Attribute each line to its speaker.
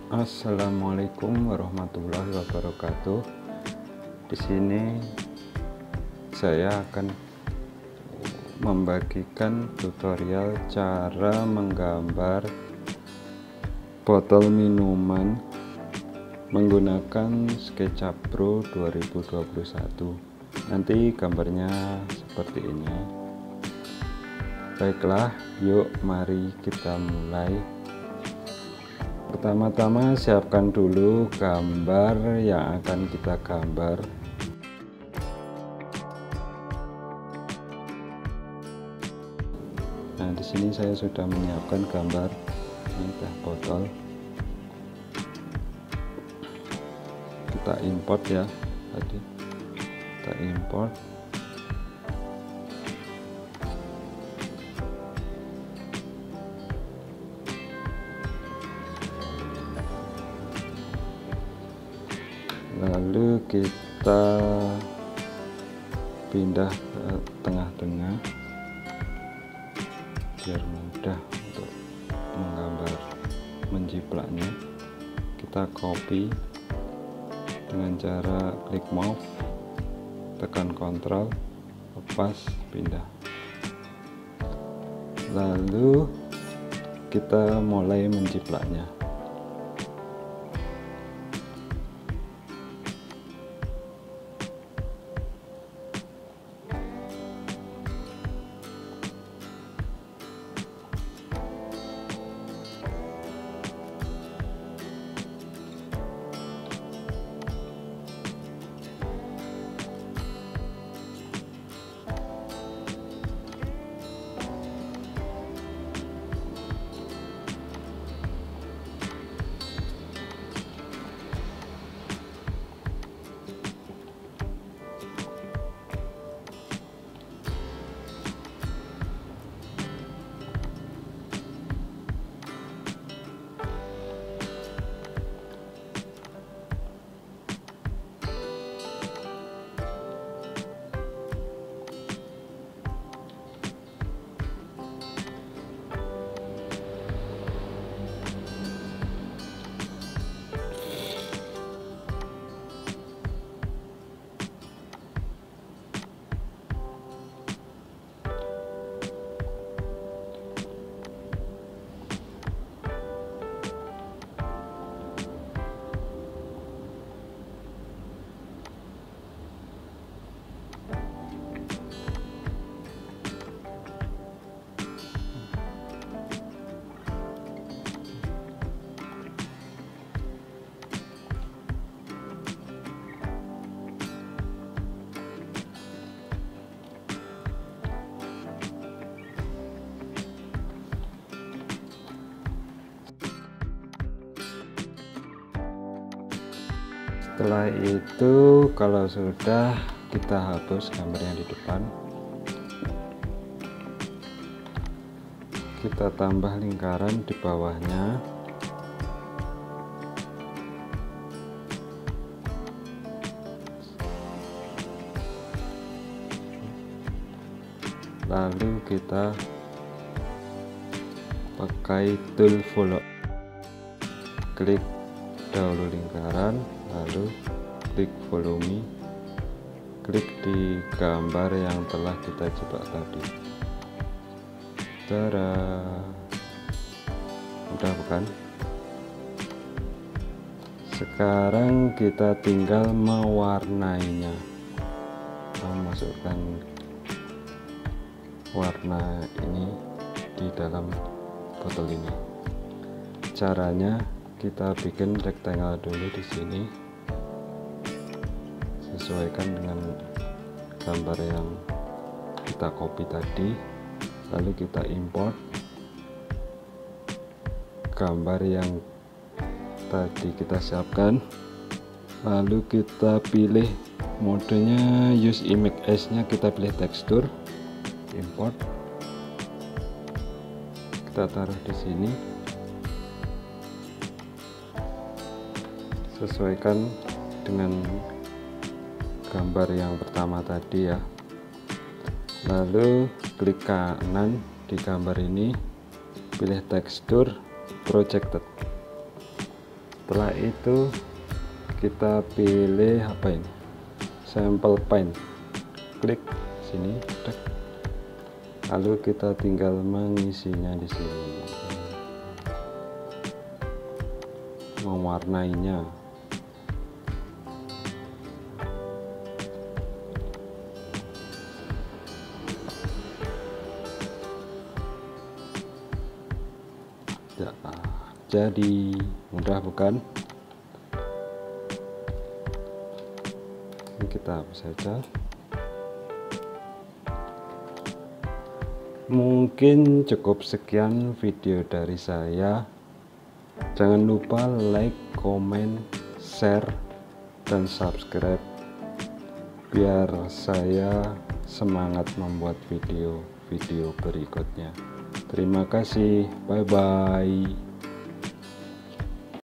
Speaker 1: Assalamualaikum warahmatullahi wabarakatuh. Di sini saya akan membagikan tutorial cara menggambar botol minuman menggunakan SketchUp Pro 2021. Nanti gambarnya seperti ini. Baiklah, yuk mari kita mulai. Pertama-tama siapkan dulu gambar yang akan kita gambar. Nah, di sini saya sudah menyiapkan gambar ini teh botol. Kita import ya, tadi kita import. Lalu kita pindah ke tengah-tengah biar mudah untuk menggambar menjiplaknya. Kita copy dengan cara klik mouse, tekan Ctrl, lepas, pindah. Lalu kita mulai menjiplaknya. Setelah itu, kalau sudah, kita hapus gambar yang di depan. Kita tambah lingkaran di bawahnya. Lalu kita pakai tool follow, klik dahulu lingkaran, lalu klik follow me, klik di gambar yang telah kita jiplak tadi. Tada, mudah bukan? Sekarang kita tinggal mewarnainya, memasukkan warna ini di dalam botol ini. Caranya kita bikin rectangle dulu di sini, sesuaikan dengan gambar yang kita copy tadi, lalu kita import gambar yang tadi kita siapkan, lalu kita pilih modenya use image as nya, kita pilih tekstur, import, kita taruh di sini, sesuaikan dengan gambar yang pertama tadi ya. Lalu klik kanan di gambar ini, pilih tekstur projected, Setelah itu kita pilih apa ini, sampel paint, klik sini, lalu kita tinggal mengisinya di sini, mewarnainya. Ya, jadi mudah bukan? Ini kita hapus saja. Mungkin cukup sekian video dari saya. Jangan lupa like, comment, share, dan subscribe biar saya semangat membuat video-video berikutnya. Terima kasih, bye bye.